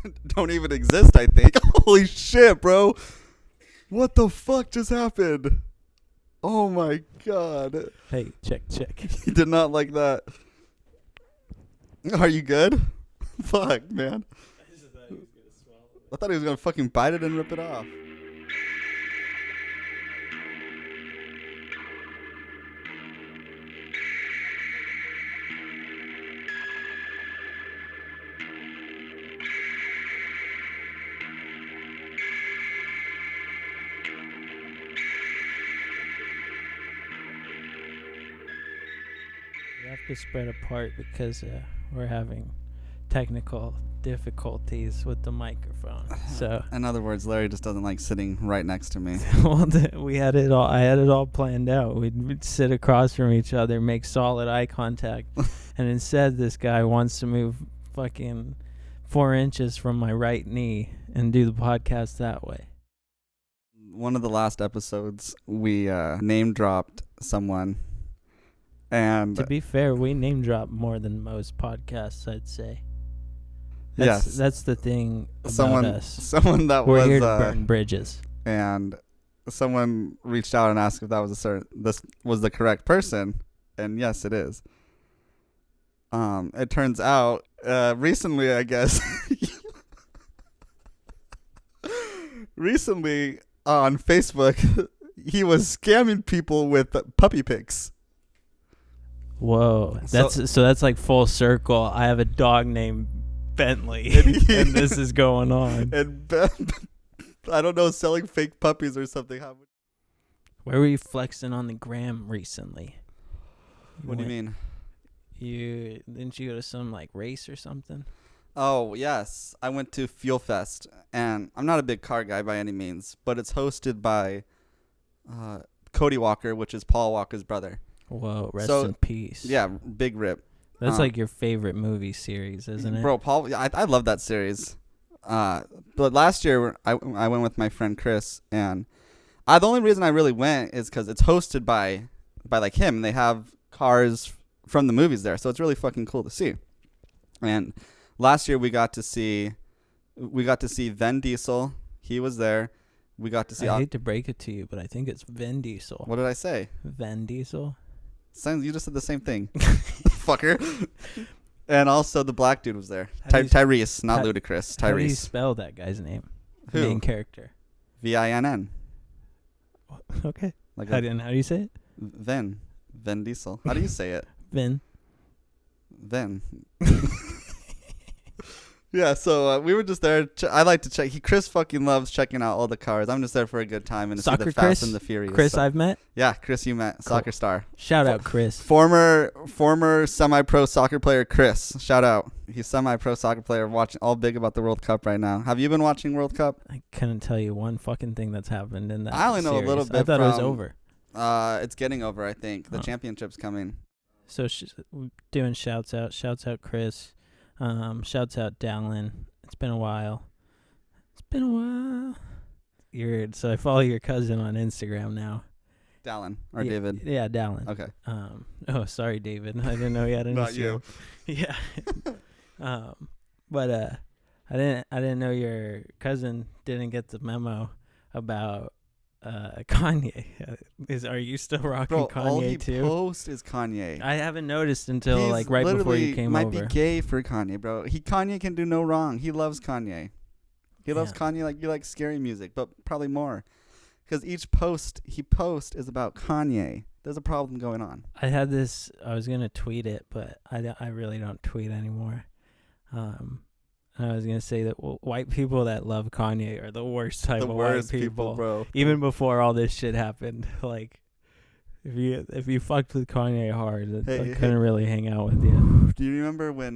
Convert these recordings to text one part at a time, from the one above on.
that don't even exist, I think. Holy shit, bro. What the fuck just happened? Oh my god. Hey, check. He did not like that. Are you good? Fuck, man. I thought he was gonna fucking bite it and rip it off. We have to spread apart because we're having technical difficulties with the microphone. So, in other words, Larry just doesn't like sitting right next to me. well, we had it all. I had it all planned out. We'd sit across from each other, make solid eye contact, and instead, this guy wants to move fucking 4 inches from my right knee and do the podcast that way. One of the last episodes, we name dropped someone. And to be fair, we name drop more than most podcasts, I'd say. That's the thing about us. Someone that We're was here to burn bridges. And someone reached out and asked if that was this was the correct person, and yes, it is. It turns out recently, I guess, recently on Facebook, he was scamming people with puppy pics. Whoa, that's like full circle. I have a dog named Bentley, and this is going on. And I don't know, selling fake puppies or something. Where were you flexing on the gram recently? What do you mean? Didn't you go to some like race or something? Oh yes, I went to Fuel Fest, and I'm not a big car guy by any means, but it's hosted by Cody Walker, which is Paul Walker's brother. Whoa, rest in peace. Yeah, big rip. That's like your favorite movie series, isn't it? Bro, Paul, I love that series. But last year, I went with my friend Chris, and the only reason I really went is because it's hosted by like him, and they have cars from the movies there, so it's really fucking cool to see. And last year we got to see Vin Diesel. He was there. We got to see. I hate to break it to you, but I think it's Vin Diesel. What did I say? Vin Diesel. You just said the same thing, fucker. And also the black dude was there. Tyrese, not Ludacris. Tyrese. How do you spell that guy's name? Who? Main character. Vinn. Okay. How do you say it? Vin Diesel. How do you say it? Vin. Yeah, so we were just there. I like to check. Chris fucking loves checking out all the cars. I'm just there for a good time and to see the Fast and the Furious. Chris, I've met. Yeah, Chris, you met. Cool. Soccer star. Shout out, Chris. Former semi-pro soccer player, Chris. Shout out. He's semi-pro soccer player, watching all big about the World Cup right now. Have you been watching World Cup? I couldn't tell you one fucking thing that's happened in that. I only know series. a little bit. I thought it was over. It's getting over, I think. The championship's coming. So doing shouts out. Shouts out, Chris. Shouts out, Dallin. It's been a while. So I follow your cousin on Instagram now. Dallin or David? Yeah, Dallin. Okay. Oh, sorry, David. I didn't know he had an Not issue. you. Yeah. But I didn't know your cousin didn't get the memo about Kanye. Are you still rocking Kanye all he too? Post is Kanye. I haven't noticed until He's like right before you came might over. be gay for Kanye, bro. Kanye can do no wrong. He loves Kanye. He loves Kanye like you like scary music, but probably more. Because each post he posts is about Kanye. There's a problem going on. I was going to tweet it, but I really don't tweet anymore. I was going to say that white people that love Kanye are the worst type of white people, bro. Even before all this shit happened. Like, if you fucked with Kanye hard, I couldn't really hang out with you. Do you remember when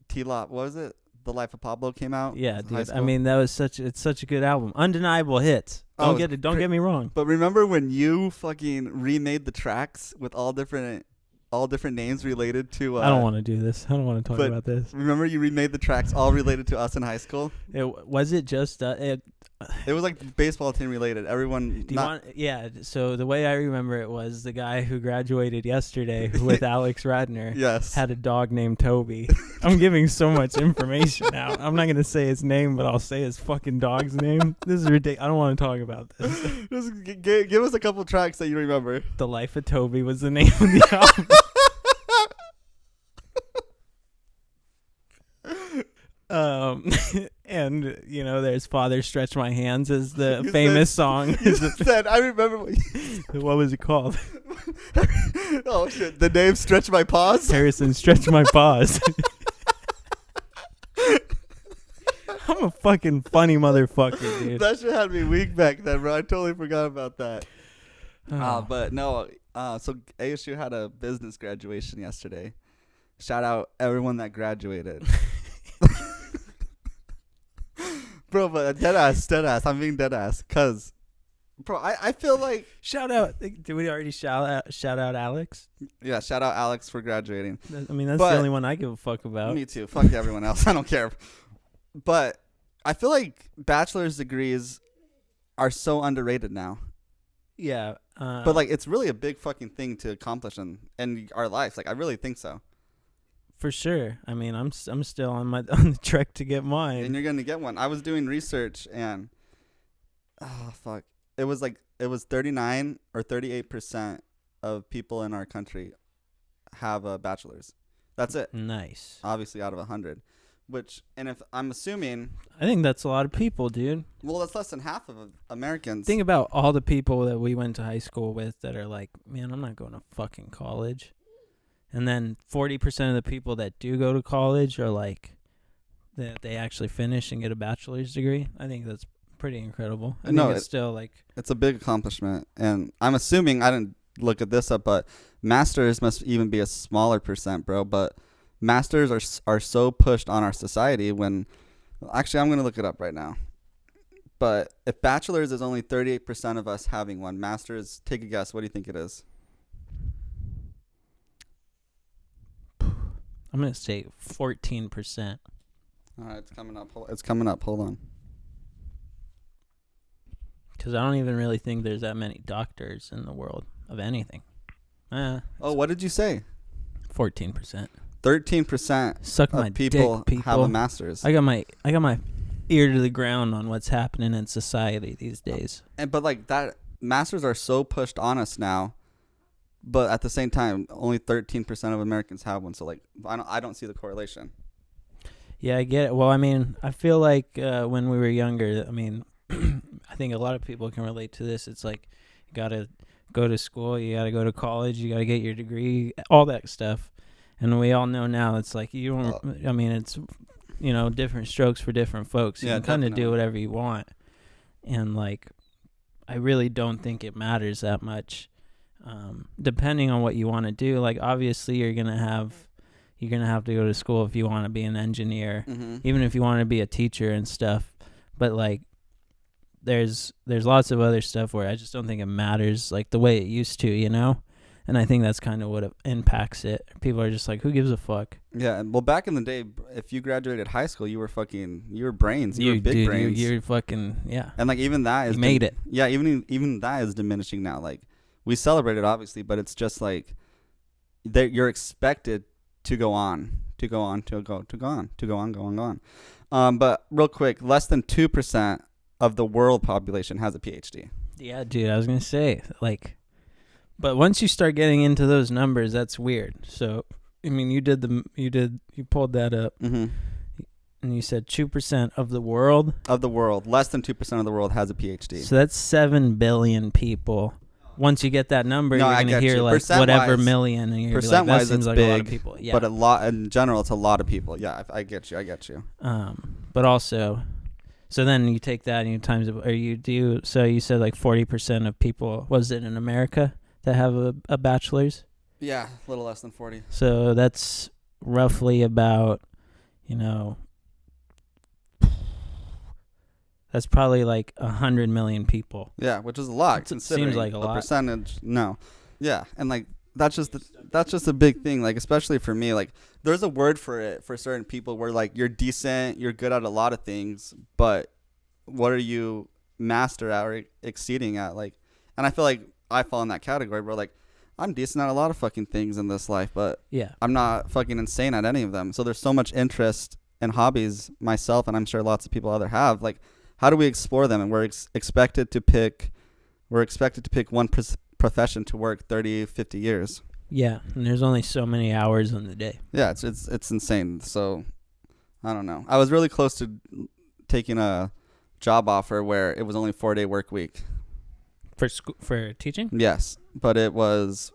T-Lop, what was it? The Life of Pablo came out? Yeah, dude. I mean, it's such a good album. Undeniable hits. Don't get me wrong. But remember when you fucking remade the tracks with all different names related to... I don't want to do this. I don't want to talk about this. Remember you remade the tracks all related to us in high school? Was it just... It was like baseball team related. Everyone. Do you want? Yeah. So the way I remember it was the guy who graduated yesterday with Alex Radner. Yes. Had a dog named Toby. I'm giving so much information now. I'm not gonna say his name, but I'll say his fucking dog's name. This is ridiculous. I don't want to talk about this. Just give us a couple tracks that you remember. The Life of Toby was the name of the album. And there's Father Stretch My Hands is the famous song. You said, I remember what was it called? Oh shit, the name Stretch My Paws. Harrison, Stretch My Paws. I'm a fucking funny motherfucker, dude. That shit had me weak back then, bro. I totally forgot about that. But no, so ASU had a business graduation yesterday. Shout out everyone that graduated. Bro, but dead ass. I'm being dead ass. Cause, bro, I feel like shout out. Did we already shout out Alex? Yeah, shout out Alex for graduating. I mean, that's the only one I give a fuck about. Me too. Fuck everyone else. I don't care. But I feel like bachelor's degrees are so underrated now. Yeah. But like, it's really a big fucking thing to accomplish in our lives. Like, I really think so. For sure. I mean, I'm still on the trek to get mine. And you're gonna get one. I was doing research and it was 39 or 38% of people in our country have a bachelor's. That's it. Nice. Obviously out of 100. And if I'm assuming, I think that's a lot of people, dude. Well, that's less than half of Americans. Think about all the people that we went to high school with that are like, man, I'm not going to fucking college. And then 40% of the people that do go to college are like that they actually finish and get a bachelor's degree. I think that's pretty incredible. I think it's still like it's a big accomplishment. And I'm assuming, I didn't look at this up, but masters must even be a smaller percent, bro. But masters are so pushed on our society when actually I'm going to look it up right now. But if bachelor's is only 38% of us having one, masters, take a guess. What do you think it is? I'm going to say 14%. All right, it's coming up. Hold on. Because I don't even really think there's that many doctors in the world of anything. What did you say? 14%. 13% of people have a master's. I got my ear to the ground on what's happening in society these days. But like that, masters are so pushed on us now. But at the same time, only 13% of Americans have one. So like, I don't see the correlation. Yeah, I get it. Well, I mean, I feel like when we were younger, I mean, I think a lot of people can relate to this. It's like you gotta go to school, you gotta go to college, you gotta get your degree, all that stuff. And we all know now it's like you don't. I mean, it's different strokes for different folks. You can kind of do whatever you want, and like, I really don't think it matters that much. Depending on what you want to do, like obviously you're gonna have to go to school if you want to be an engineer, even if you want to be a teacher and stuff. But like, there's lots of other stuff where I just don't think it matters like the way it used to, And I think that's kind of what impacts it. People are just like, who gives a fuck? Yeah, well, back in the day, if you graduated high school, you were brains. You were big brains. You're fucking, yeah. And like even that is made it. Yeah, even that is diminishing now. Like we celebrate it obviously, but it's just like you're expected to go on. But real quick, less than 2% of the world population has a PhD. Yeah, dude, I was gonna say like. But once you start getting into those numbers, that's weird. So, I mean, you pulled that up, and you said 2% of the world. Of the world, less than 2% of the world has a PhD. So that's 7 billion people. Once you get that number, you're gonna hear like whatever million, and you're percent like, that wise, seems it's like big, a lot of people. Yeah. But a lot in general, it's a lot of people. Yeah, I get you. But also, so then you take that and you times it, or you do. So you said like 40% of people. Was it in America? That have a bachelor's? Yeah, a little less than 40. So that's roughly about, that's probably like 100 million people. Yeah, which is a lot. It seems like a lot. Percentage, no. Yeah, and like that's just a big thing. Like especially for me, like there's a word for it for certain people where like you're decent, you're good at a lot of things, but what are you master at or exceeding at. Like, and I feel like I fall in that category, bro. Like, I'm decent at a lot of fucking things in this life, but Yeah. I'm not fucking insane at any of them. So there's so much interest and hobbies myself, and I'm sure lots of people other have. Like, how do we explore them? And we're expected to pick one profession to work 30, 50 years. Yeah, and there's only so many hours in the day. Yeah, it's insane. So I don't know. I was really close to taking a job offer where it was only 4-day work week. For teaching? Yes, but it was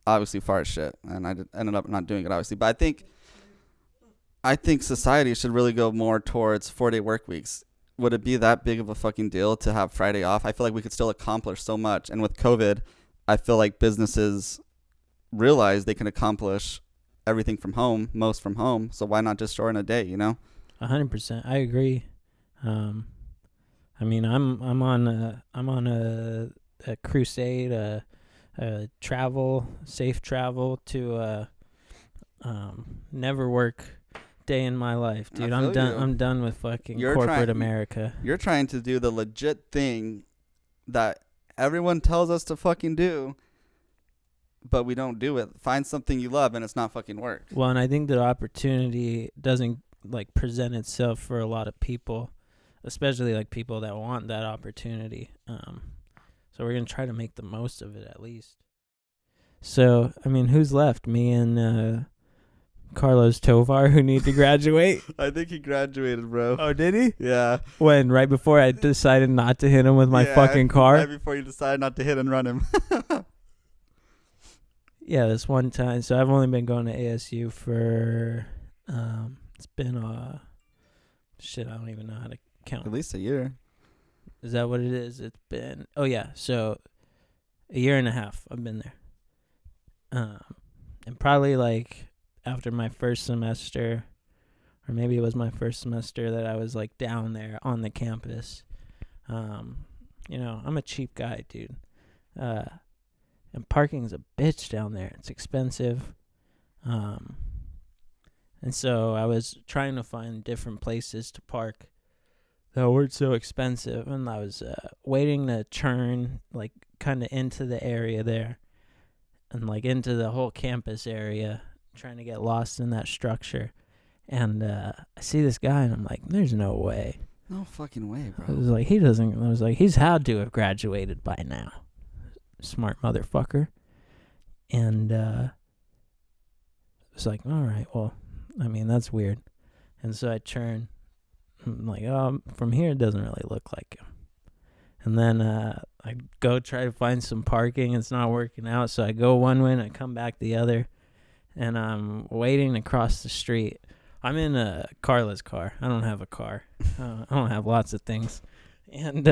obviously far as shit, and I ended up not doing it, obviously. But I think society should really go more towards 4-day work weeks. Would it be that big of a fucking deal to have Friday off? I feel like we could still accomplish so much. And with COVID, I feel like businesses realize they can accomplish everything from home, most from home. So why not just shorten a day, you know? 100%. I agree. I mean, I'm on a crusade, a safe travel to never work day in my life, dude. I'm done. I'm done with fucking corporate America. You're trying to do the legit thing that everyone tells us to fucking do, but we don't do it. Find something you love, and it's not fucking work. Well, and I think the opportunity doesn't like present itself for a lot of people, especially like people that want that opportunity. So we're gonna try to make the most of it at least. So I mean, who's left? Me and Carlos Tovar, who need to graduate. I think he graduated, bro. Oh, did he? Yeah. When? Right before I decided not to hit him with my fucking car? Right before you decided not to hit and run him. Yeah, this one time. So I've only been going to ASU for, it's been, shit, I don't even know how to count. At least a year. Is that what it is? It's been, oh yeah, so a year and a half I've been there. And probably like after my first semester, or maybe it was my first semester that I was like down there on the campus. You know, I'm a cheap guy, dude. And parking's a bitch down there. It's expensive. And so I was trying to find different places to park that weren't so expensive. And I was waiting to turn like kind of into the area there and like into the whole campus area, trying to get lost in that structure. And I see this guy and I'm like, there's no way. No fucking way, bro. I was like, he's had to have graduated by now. Smart motherfucker. And it was like, all right, well, I mean, that's weird. And so I turn. I'm like, oh, from here it doesn't really look like him. And then I go try to find some parking. It's not working out. So I go one way and I come back the other. And I'm waiting to cross the street. I'm in a Carla's car. I don't have a car. I don't have lots of things. And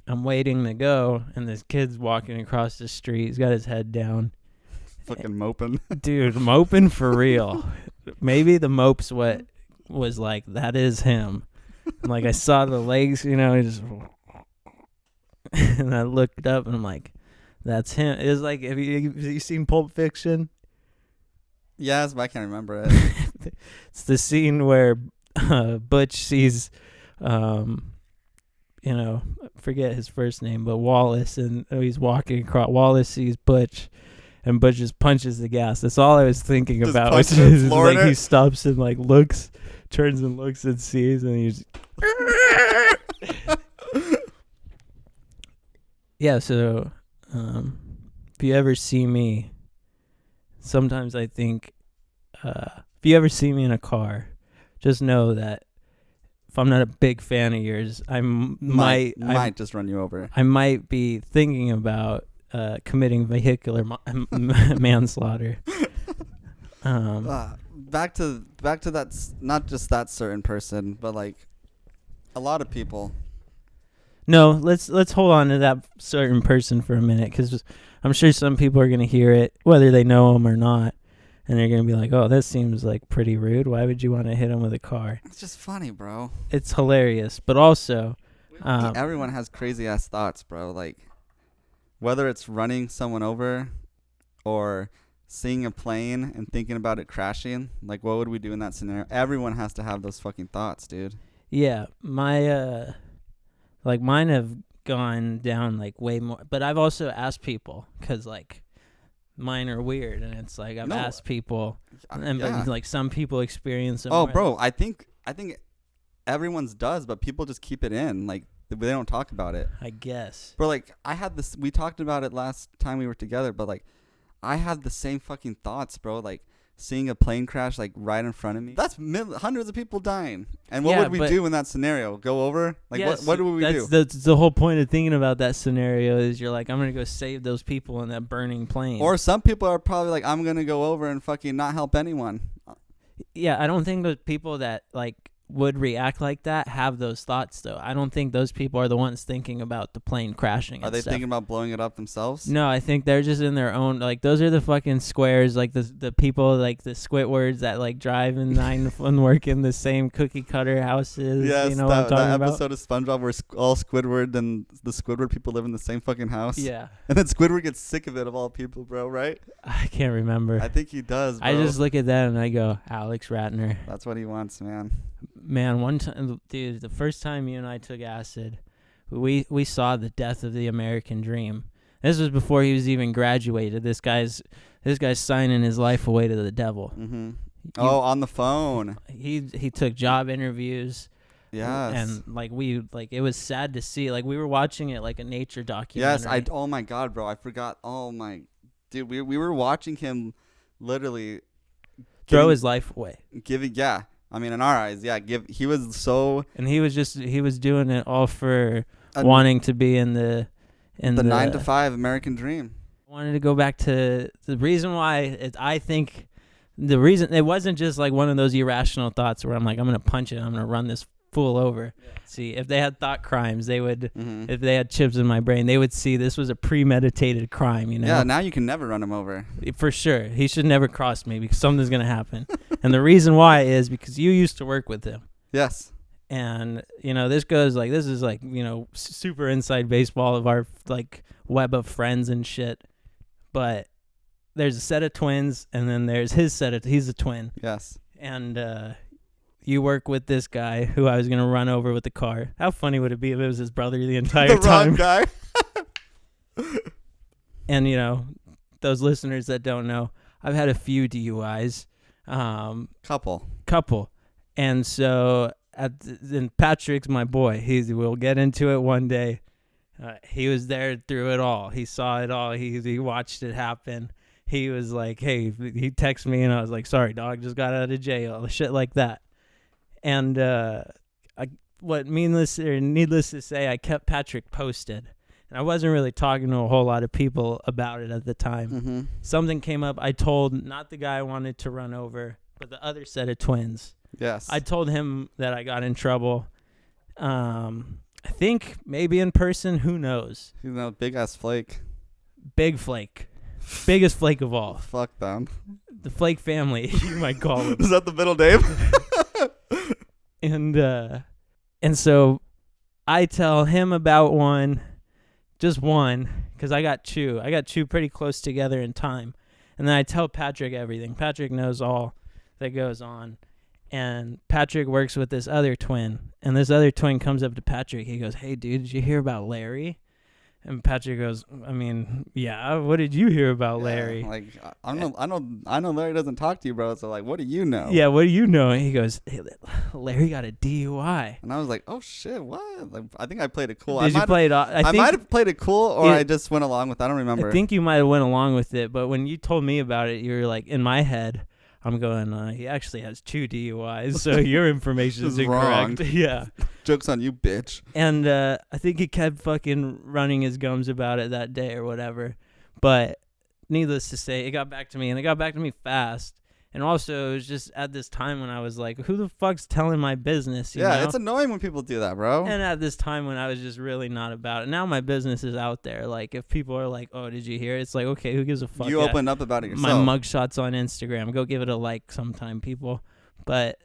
I'm waiting to go, and this kid's walking across the street. He's got his head down. Fucking moping. Dude, moping for real. Maybe the mope's what was like, that is him. And like, I saw the legs, you know, he just... and I looked up, and I'm like, that's him. It was like, have you seen Pulp Fiction? Yes, but I can't remember it. It's the scene where Butch sees... you know, I forget his first name, but Wallace, and he's walking across. Wallace sees Butch, and Butch just punches the gas. That's all I was thinking just about. Which is like he stops and like looks, turns and looks and sees, and he's. Yeah. So, if you ever see me, sometimes I think, if you ever see me in a car, just know that. If I'm not a big fan of yours, I might just run you over. I might be thinking about committing vehicular manslaughter. Back to that, not just that certain person, but like a lot of people. No, let's hold on to that certain person for a minute, because I'm sure some people are gonna hear it, whether they know him or not. And they're going to be like, oh, this seems like pretty rude. Why would you want to hit him with a car? It's just funny, bro. It's hilarious. But also... everyone has crazy-ass thoughts, bro. Like, whether it's running someone over or seeing a plane and thinking about it crashing, like, what would we do in that scenario? Everyone has to have those fucking thoughts, dude. Yeah, my like mine have gone down like way more. But I've also asked people because like mine are weird, and it's like I've No, asked people, and yeah. but like some people experience them. Oh, more. bro, I think everyone's does, but people just keep it in. Like they don't talk about it. I guess. Bro, like I had this. We talked about it last time we were together, but like I had the same fucking thoughts, bro. Like seeing a plane crash like right in front of me. That's hundreds of people dying. And what Yeah, would we but- do in that scenario? Go over? Like Yes, what would we do? That's the whole point of thinking about that scenario is you're like, I'm gonna go save those people in that burning plane. Or some people are probably like, I'm gonna go over and fucking not help anyone. Yeah, I don't think those people that like would react like that have those thoughts though. I don't think those people are the ones thinking about the plane crashing. Are and they stuff. thinking about blowing it up themselves? No, I think they're just in their own. Like those are the fucking squares. Like the people like the Squidwards that like drive in and work in the same cookie cutter houses. Yes, you know what I'm that talking about? episode of SpongeBob where all Squidward and the Squidward people live in the same fucking house. Yeah, And then Squidward gets sick of it, of all people, bro, right? I can't remember. I think he does, bro. I just look at that and I go, Alex Ratner. That's what he wants, man. Man, one time, dude, the first time you and I took acid, we saw the death of the American dream. This was before he was even graduated. This guy's signing his life away to the devil. Mm-hmm. On the phone. He took job interviews. Yes. And like it was sad to see. Like we were watching it like a nature documentary. Yes, oh my god, bro. I forgot. Oh my dude, we were watching him literally throw his life away. Yeah. I mean, in our eyes, yeah, he was so, and he was doing it all for wanting to be in the 9 to 5 American dream. I wanted to go back to the reason why I think the reason it wasn't just like one of those irrational thoughts where I'm like, I'm going to punch it, I'm going to run this fool over. Yeah. See, if they had thought crimes, they would, if they had chips in my brain, they would see this was a premeditated crime, you know? Yeah, now you can never run him over. For sure. He should never cross me because something's going to happen. And the reason why is because you used to work with him. Yes. And, you know, this is like, you know, super inside baseball of our like web of friends and shit. But there's a set of twins and then there's he's a twin. Yes. And, you work with this guy who I was going to run over with the car. How funny would it be if it was his brother the entire time? The wrong guy. And, you know, those listeners that don't know, I've had a few DUIs. Couple. And so, and Patrick's my boy. We'll get into it one day. He was there through it all. He saw it all. He watched it happen. He was like, hey, he texted me and I was like, sorry, dog, just got out of jail. Shit like that. And needless to say, I kept Patrick posted. And I wasn't really talking to a whole lot of people about it at the time. Mm-hmm. Something came up. I told not the guy I wanted to run over, but the other set of twins. Yes. I told him that I got in trouble. I think maybe in person. Who knows? He's a big-ass flake. Big flake. Biggest flake of all. Fuck them. The Flake family, you might call them. Is that the middle name? And so I tell him about just one, because I got two pretty close together in time. And then I tell Patrick everything. Patrick knows all that goes on. And Patrick works with this other twin. And this other twin comes up to Patrick. He goes, hey, dude, did you hear about Larry? And Patrick goes, I mean, yeah, what did you hear about Larry? Like, I know Larry doesn't talk to you, bro. So, like, what do you know? Yeah, what do you know? And he goes, hey, Larry got a DUI. And I was like, oh, shit, what? Like, I think I played it cool. Did you play it off? I might have played it cool, or I just went along with it. I don't remember. I think you might have went along with it, but when you told me about it, you were like, in my head, I'm going, he actually has 2 DUIs, so your information is incorrect. Wrong. Yeah. Joke's on you, bitch. And I think he kept fucking running his gums about it that day or whatever. But needless to say, it got back to me, and it got back to me fast. And also, it was just at this time when I was like, who the fuck's telling my business? You know? It's annoying when people do that, bro. And at this time when I was just really not about it. Now my business is out there. Like, if people are like, oh, did you hear it? It's like, okay, who gives a fuck? You opened up about it yourself. My mugshot's on Instagram. Go give it a like sometime, people. But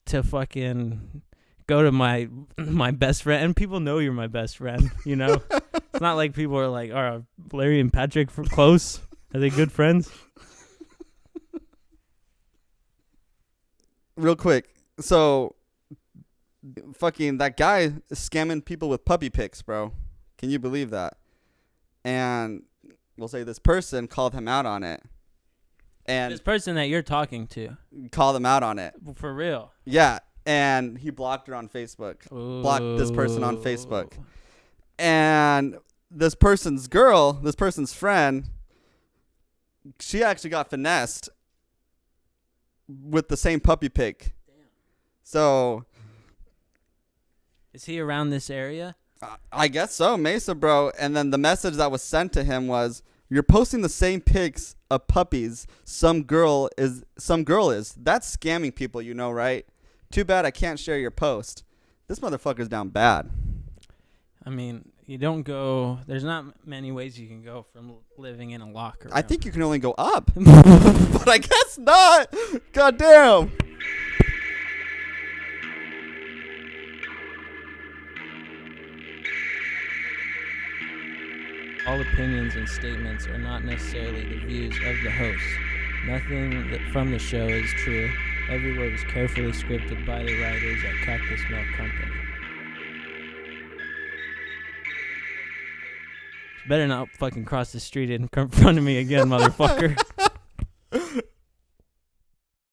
to fucking go to my best friend, and people know you're my best friend, you know? It's not like people are like, are Larry and Patrick close? Are they good friends? Real quick, so fucking that guy is scamming people with puppy pics, bro. Can you believe that? And we'll say this person called him out on it. And This person that you're talking to. called him out on it. For real. Yeah. And he blocked her on Facebook. Blocked this person on Facebook. And this person's friend, she actually got finessed with the same puppy pic. Damn. So is he around this area? I guess so, Mesa, bro. And then the message that was sent to him was, "You're posting the same pics of puppies some girl is. That's scamming people, you know, right? Too bad I can't share your post." This motherfucker's down bad. I mean, you don't go. There's not many ways you can go from living in a locker room. I think you can only go up, but I guess not. God damn. All opinions and statements are not necessarily the views of the host. Nothing from the show is true. Every word is carefully scripted by the writers at Cactus Milk Company. Better not fucking cross the street in front of me again, motherfucker.